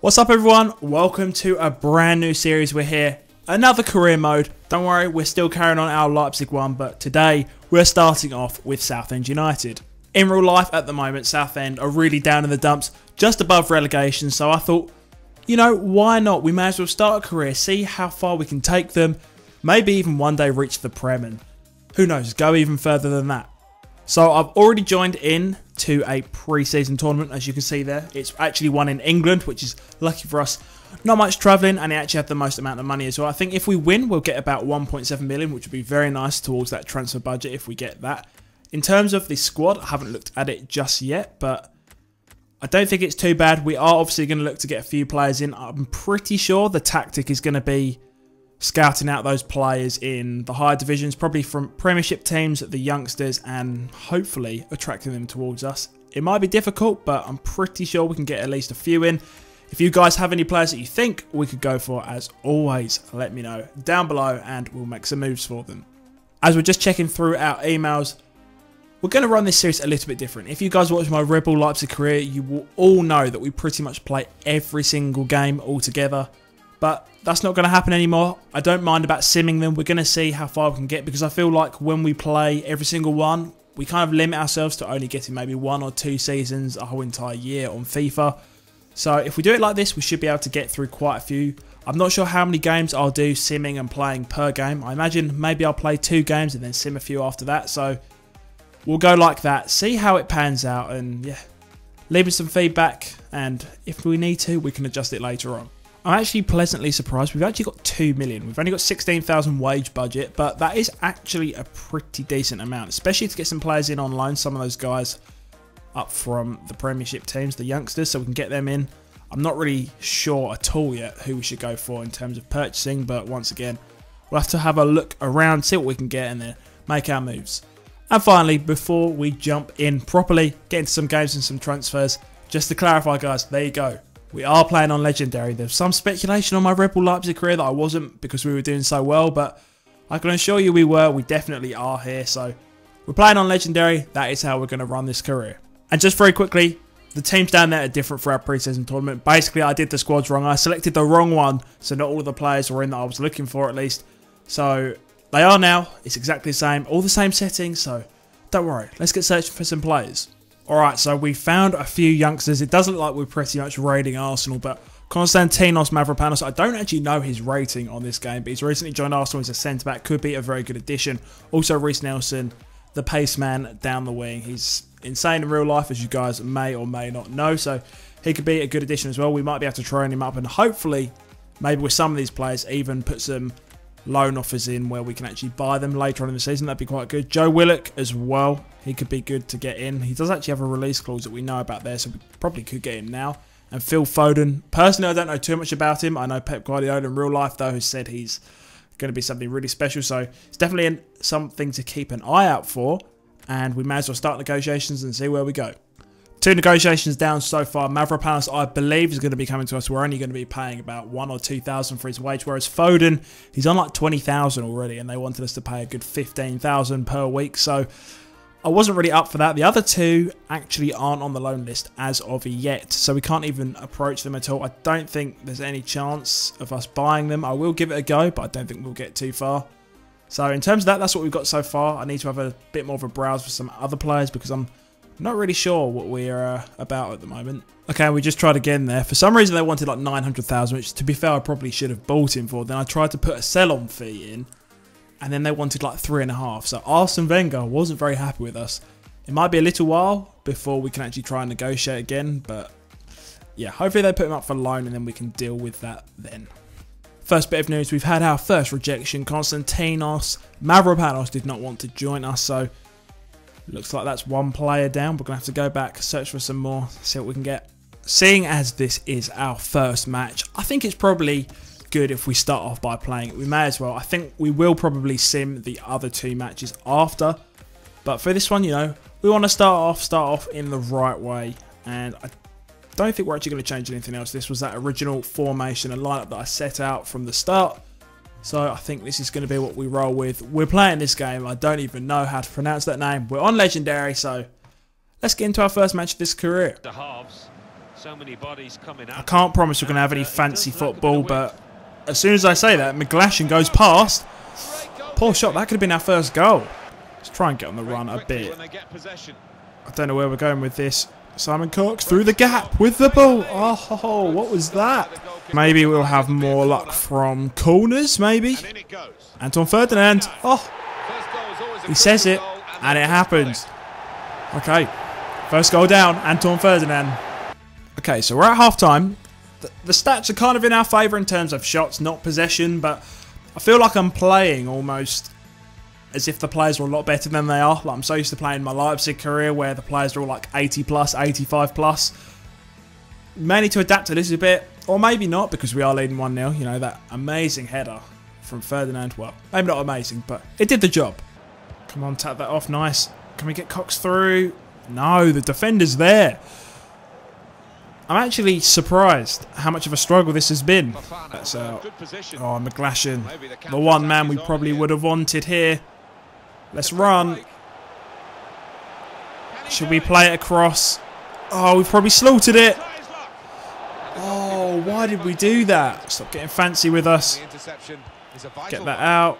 What's up everyone, welcome to a brand new series. We're here, another career mode. Don't worry, we're still carrying on our Leipzig one, but today we're starting off with Southend United. In real life at the moment, Southend are really down in the dumps, just above relegation, so I thought, you know, why not? We may as well start a career, see how far we can take them, maybe even one day reach the Prem and who knows, go even further than that. So I've already joined in to a pre-season tournament, as you can see there. It's actually one in England, which is lucky for us. Not much travelling, and it actually had the most amount of money as well. I think if we win, we'll get about 1.7 million, which would be very nice towards that transfer budget if we get that. In terms of the squad, I haven't looked at it just yet, but I don't think it's too bad. We are obviously going to look to get a few players in. I'm pretty sure the tactic is going to be scouting out those players in the higher divisions, probably from Premiership teams, the youngsters, and hopefully attracting them towards us. It might be difficult, but I'm pretty sure we can get at least a few in. If you guys have any players that you think we could go for, as always, let me know down below and we'll make some moves for them. As we're just checking through our emails, we're going to run this series a little bit different. If you guys watch my Red Bull Leipzig career, you will all know that we pretty much play every single game all together. But that's not going to happen anymore. I don't mind about simming them. We're going to see how far we can get, because I feel like when we play every single one, we kind of limit ourselves to only getting maybe 1 or 2 seasons a whole entire year on FIFA. So if we do it like this, we should be able to get through quite a few. I'm not sure how many games I'll do simming and playing per game. I imagine maybe I'll play 2 games and then sim a few after that. So we'll go like that, see how it pans out, and yeah, leave us some feedback, and if we need to, we can adjust it later on. I'm actually pleasantly surprised. We've actually got 2 million. We've only got 16,000 wage budget, but that is actually a pretty decent amount, especially to get some players in on loan. Some of those guys up from the Premiership teams, the youngsters, so we can get them in. I'm not really sure at all yet who we should go for in terms of purchasing, but once again, we'll have to have a look around, see what we can get, and then make our moves. And finally, before we jump in properly, get into some games and some transfers, just to clarify guys, there you go. We are playing on Legendary. There's some speculation on my Red Bull Leipzig career that I wasn't because we were doing so well, but I can assure you we were. We definitely are here. So we're playing on Legendary. That is how we're going to run this career. And just very quickly, the teams down there are different for our pre-season tournament. Basically, I did the squads wrong. I selected the wrong one, so not all of the players were in that I was looking for at least. So they are now. It's exactly the same. All the same settings, so don't worry. Let's get searching for some players. Alright, so we found a few youngsters. It does look like we're pretty much raiding Arsenal, but Konstantinos Mitropoulos, I don't actually know his rating on this game, but he's recently joined Arsenal as a centre-back. Could be a very good addition. Also, Reece Nelson, the pace man down the wing. He's insane in real life, as you guys may or may not know, so he could be a good addition as well. We might be able to train him up, and hopefully, maybe with some of these players, even put some loan offers in where we can actually buy them later on in the season. That'd be quite good. Joe Willock as well. He could be good to get in. He does actually have a release clause that we know about there, so we probably could get him now. And Phil Foden. Personally, I don't know too much about him. I know Pep Guardiola in real life, though, has said he's going to be something really special. So it's definitely something to keep an eye out for. And we may as well start negotiations and see where we go. 2 negotiations down so far. Mitropoulos, I believe, is going to be coming to us. We're only going to be paying about 1 or 2,000 for his wage, whereas Foden, he's on like 20,000 already, and they wanted us to pay a good 15,000 per week. So I wasn't really up for that. The other 2 actually aren't on the loan list as of yet, so we can't even approach them at all. I don't think there's any chance of us buying them. I will give it a go, but I don't think we'll get too far. So in terms of that, that's what we've got so far. I need to have a bit more of a browse for some other players because I'm not really sure what we're about at the moment. Okay, we just tried again there. For some reason, they wanted like 900,000, which, to be fair, I probably should have bought him for. Then I tried to put a sell-on fee in, and then they wanted like 3.5. So Arsene Wenger wasn't very happy with us. It might be a little while before we can actually try and negotiate again, but yeah, hopefully they put him up for loan, and then we can deal with that then. First bit of news, we've had our first rejection. Konstantinos Mitropoulos did not want to join us, so looks like that's 1 player down. We're going to have to go back, search for some more, see what we can get. Seeing as this is our first match, I think it's probably good if we start off by playing it. We may as well. I think we will probably sim the other 2 matches after. But for this one, you know, we want to start off in the right way. And I don't think we're actually going to change anything else. This was that original formation and lineup that I set out from the start. So I think this is going to be what we roll with. We're playing this game. I don't even know how to pronounce that name. We're on Legendary, so let's get into our first match of this career. The halves, So many bodies coming up. I can't promise we're going to have any fancy football, but as soon as I say that, McGlashan goes past. Poor shot, that could have been our first goal. Let's try and get on the run a bit. I don't know where we're going with this. Simon Cox through the gap with the ball. Oh, what was that? Maybe we'll have more luck from corners, maybe. Anton Ferdinand. Oh, he says it, and it happens. Okay, first goal down, Anton Ferdinand. Okay, so we're at half-time. The stats are kind of in our favour in terms of shots, not possession, but I feel like I'm playing almost as if the players are a lot better than they are. Like, I'm so used to playing my Leipzig career where the players are all like 80 plus, 85 plus. May need to adapt a little bit, or maybe not, because we are leading 1-0. You know, that amazing header from Ferdinand. Well, maybe not amazing, but it did the job. Come on, tap that off, nice. Can we get Cox through? No, the defender's there. I'm actually surprised how much of a struggle this has been. That's out. Oh, McGlashan. The one man we probably would have wanted here. Let's run. Should we play it across? Oh, we've probably slaughtered it. Oh, why did we do that? Stop getting fancy with us. Get that out.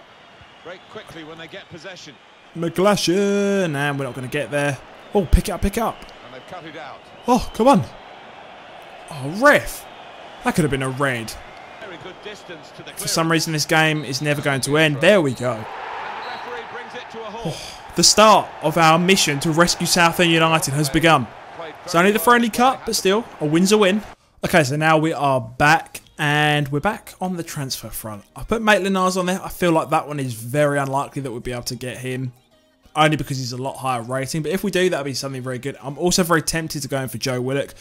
McGlashan. And we're not going to get there. Oh, pick it up, pick it up. Oh, come on. Oh, ref. That could have been a red. For some reason, this game is never going to end. There we go. Oh, the start of our mission to rescue Southend United has begun. It's only the friendly cut, but still, a win's a win. Okay, so now we are back, and we're back on the transfer front. I put Maitland-Niles on there. I feel like that one is very unlikely that we'll be able to get him, only because he's a lot higher rating. But if we do, that'll be something very good. I'm also very tempted to go in for Joe Willock,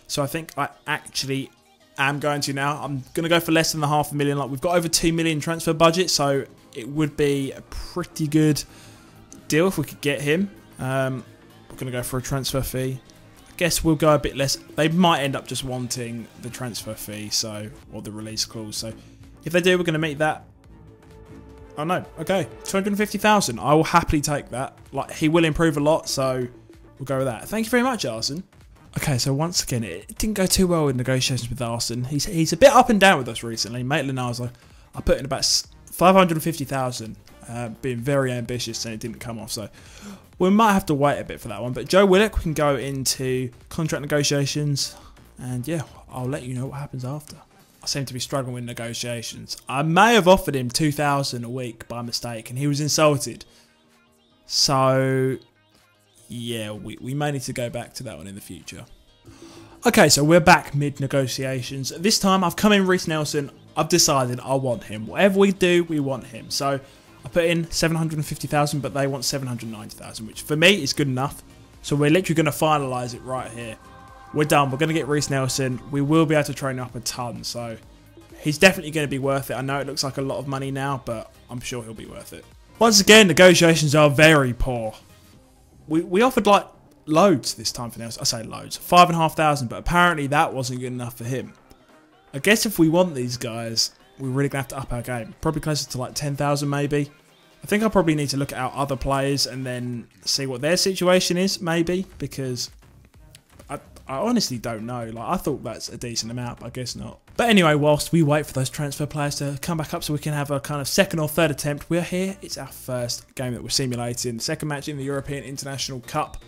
so I think I actually am going to now. I'm going to go for less than the $500,000. Like, we've got over 2 million transfer budget, so it would be a pretty good deal if we could get him. We're going to go for a transfer fee. I guess we'll go a bit less. They might end up just wanting the transfer fee, so, or the release clause. So if they do, we're going to meet that. Oh no, okay, 250,000. I will happily take that. Like, he will improve a lot, so we'll go with that. Thank you very much, Arsene. Okay, so once again, it didn't go too well in negotiations with Arsene. He's a bit up and down with us recently. Maitland-Niles, I put in about 550,000, being very ambitious, and it didn't come off. So we might have to wait a bit for that one. But Joe Willock, we can go into contract negotiations, and yeah, I'll let you know what happens after. I seem to be struggling with negotiations. I may have offered him 2,000 a week by mistake, and he was insulted. So yeah, we may need to go back to that one in the future. Okay, so we're back mid-negotiations. This time I've come in Reiss Nelson. I've decided I want him. Whatever we do, we want him. So I put in 750,000, but they want 790,000, which for me is good enough. So we're literally going to finalise it right here. We're done. We're going to get Reiss Nelson. We will be able to train up a ton. So he's definitely going to be worth it. I know it looks like a lot of money now, but I'm sure he'll be worth it. Once again, negotiations are very poor. We offered like loads this time for Nelson. I say loads, 5,500, but apparently that wasn't good enough for him. I guess if we want these guys, we're really going to have to up our game. Probably closer to like 10,000 maybe. I think I probably need to look at our other players and then see what their situation is maybe, because I honestly don't know. Like, I thought that's a decent amount, but I guess not. But anyway, whilst we wait for those transfer players to come back up so we can have a kind of second or third attempt, we're here. It's our first game that we're simulating. Second match in the European International Cup.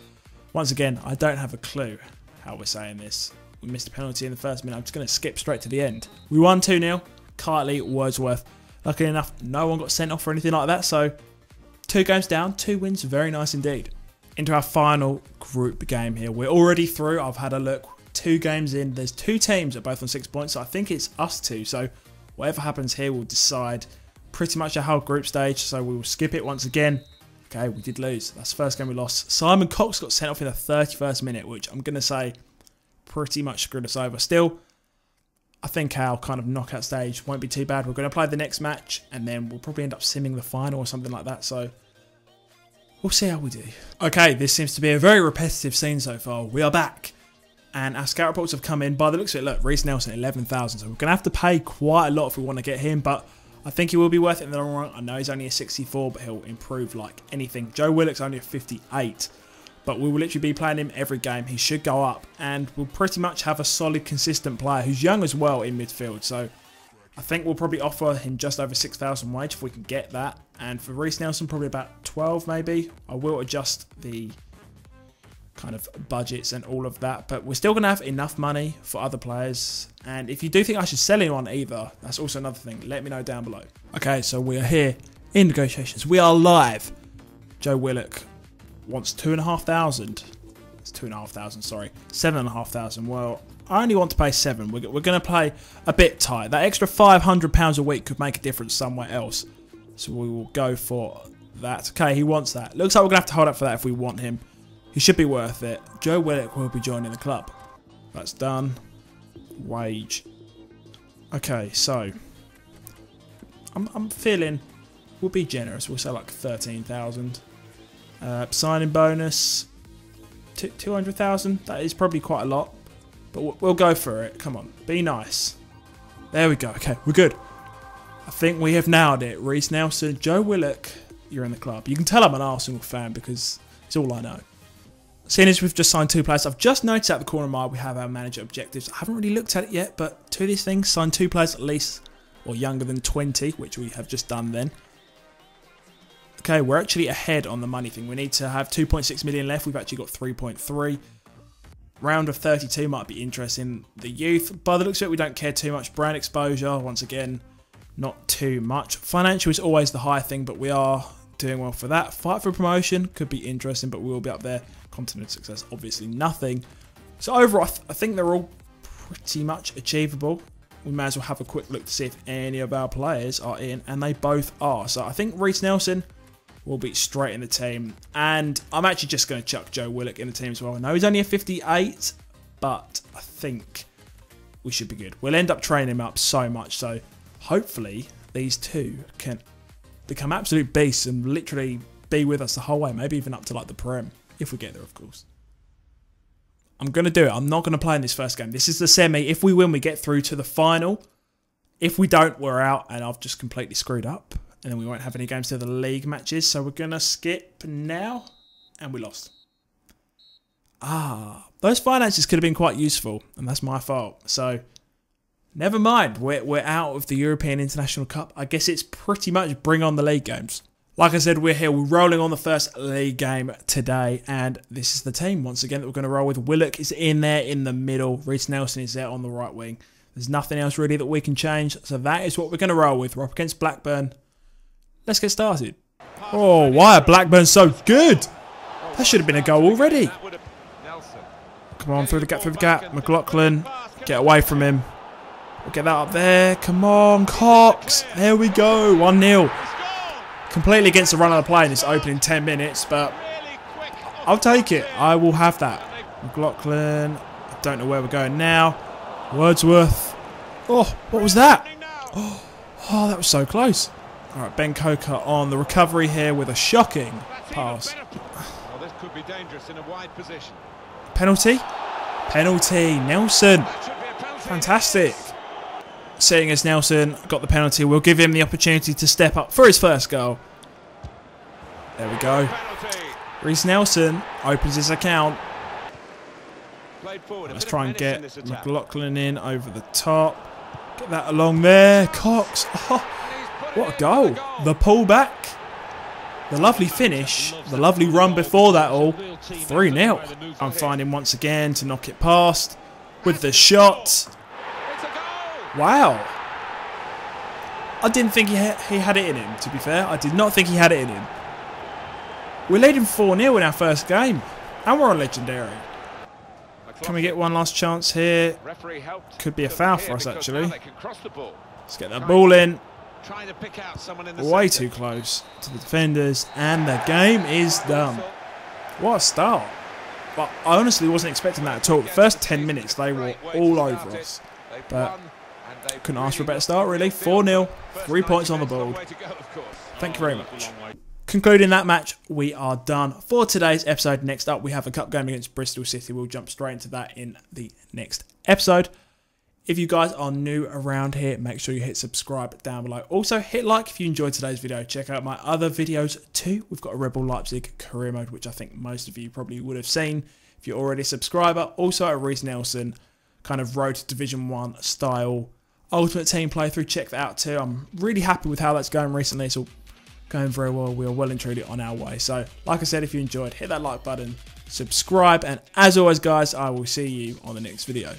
Once again, I don't have a clue how we're saying this. We missed a penalty in the first minute. I'm just going to skip straight to the end. We won 2-0. Kitely, Wordsworth. Luckily enough, no one got sent off or anything like that. So 2 games down, 2 wins. Very nice indeed. Into our final group game here. We're already through. I've had a look. 2 games in. There's 2 teams that are both on 6 points. So I think it's us 2. So whatever happens here will decide pretty much our whole group stage. So we will skip it once again. Okay, we did lose. That's the first game we lost. Simon Cox got sent off in the 31st minute, which I'm going to say pretty much screwed us over. Still, I think our kind of knockout stage won't be too bad. We're going to play the next match, and then we'll probably end up simming the final or something like that. So we'll see how we do. Okay, this seems to be a very repetitive scene so far. We are back, and our scout reports have come in. By the looks of it, look, Reiss Nelson, 11,000. So we're going to have to pay quite a lot if we want to get him, but I think he will be worth it in the long run. I know he's only a 64, but he'll improve like anything. Joe Willock's only a 58. but we will literally be playing him every game. He should go up, and we'll pretty much have a solid, consistent player who's young as well in midfield. So I think we'll probably offer him just over 6,000 wage if we can get that. And for Reiss Nelson, probably about 12 maybe. I will adjust the kind of budgets and all of that, but we're still going to have enough money for other players. And if you do think I should sell anyone either, that's also another thing. Let me know down below. Okay, so we are here in negotiations. We are live. Joe Willock wants 2,500. It's 2,500, sorry. 7,500. Well, I only want to pay 7. We're going to play a bit tight. That extra £500 a week could make a difference somewhere else. So we will go for that. Okay, he wants that. Looks like we're going to have to hold up for that if we want him. He should be worth it. Joe Willock will be joining the club. That's done. Wage. Okay, so I'm feeling we'll be generous. We'll say like 13,000. Signing bonus 200,000. That is probably quite a lot, but we'll go for it. Come on, be nice. There we go. Okay, we're good. I think we have nailed it. Reiss Nelson, Joe Willock, you're in the club. You can tell I'm an Arsenal fan because it's all I know. Seeing as we've just signed 2 players, I've just noticed at the corner of my eye we have our manager objectives. I haven't really looked at it yet, but 2 of these things, sign 2 players at least, or younger than 20, which we have just done then. Okay, we're actually ahead on the money thing. We need to have 2.6 million left. We've actually got 3.3. Round of 32 might be interesting. The youth, by the looks of it, we don't care too much. Brand exposure, once again, not too much. Financial is always the high thing, but we are doing well for that. Fight for promotion could be interesting, but we will be up there. Continent success, obviously nothing. So overall, I think they're all pretty much achievable. We may as well have a quick look to see if any of our players are in, and they both are. So I think Reiss Nelson will be straight in the team, and I'm actually just going to chuck Joe Willock in the team as well. I know he's only a 58, but I think we should be good. We'll end up training him up so much, so hopefully these 2 can become absolute beasts and literally be with us the whole way, maybe even up to like the Prem. If we get there, of course. I'm going to do it. I'm not going to play in this first game. This is the semi. If we win, we get through to the final. If we don't, we're out, and I've just completely screwed up. And then we won't have any games to the league matches. So we're going to skip now. And we lost. Those finances could have been quite useful. And that's my fault. So, never mind. We're out of the European International Cup. I guess it's pretty much bring on the league games. Like I said, we're here. We're rolling on the first league game today, and this is the team, once again, that we're going to roll with. Willock is in there in the middle. Reiss Nelson is there on the right wing. There's nothing else really that we can change, so that is what we're going to roll with. We're up against Blackburn. Let's get started. Oh, why are Blackburn so good? That should have been a goal already. Come on, through the gap. McLaughlin, get away from him. We'll get that up there. Come on, Cox. There we go, 1-0. Completely against the run of the play in this opening 10 minutes, but I'll take it. I will have that. McLaughlin. I don't know where we're going now. Wordsworth. Oh, what was that? Oh, that was so close. All right, Ben Coker on the recovery here with a shocking pass. Well, this could be dangerous in a wide position. Penalty? Penalty. Nelson. Fantastic. Seeing as Nelson got the penalty, we'll give him the opportunity to step up for his first goal. There we go. Reiss Nelson opens his account. Let's try and get McLaughlin in over the top. Get that along there. Cox. Oh, what a goal. The pullback. The lovely finish. The lovely run before that all. 3-0. I'm finding once again to knock it past with the shot. Wow. I didn't think he had it in him, to be fair. I did not think he had it in him. We're leading 4-0 in our first game. And we're on Legendary. Can we get one last chance here? Could be a foul for us, actually. Let's get that ball in. Way too close to the defenders. And the game is done. What a start. But I honestly wasn't expecting that at all. The first 10 minutes, they were all over us. But couldn't ask for a better start, really. 4-0, 3 points on the board. Thank you very much. Concluding that match, we are done for today's episode. Next up, we have a cup game against Bristol City. We'll jump straight into that in the next episode. If you guys are new around here, make sure you hit subscribe down below. Also, hit like if you enjoyed today's video. Check out my other videos too. We've got a Red Bull Leipzig career mode, which I think most of you probably would have seen if you're already a subscriber. Also, a Reece Nelson kind of road to Division 1 style Ultimate Team playthrough. Check that out too. I'm really happy with how that's going recently. It's all going very well. We are well and truly on our way. So, like I said, if you enjoyed, hit that like button, subscribe, and as always, guys, I will see you on the next video.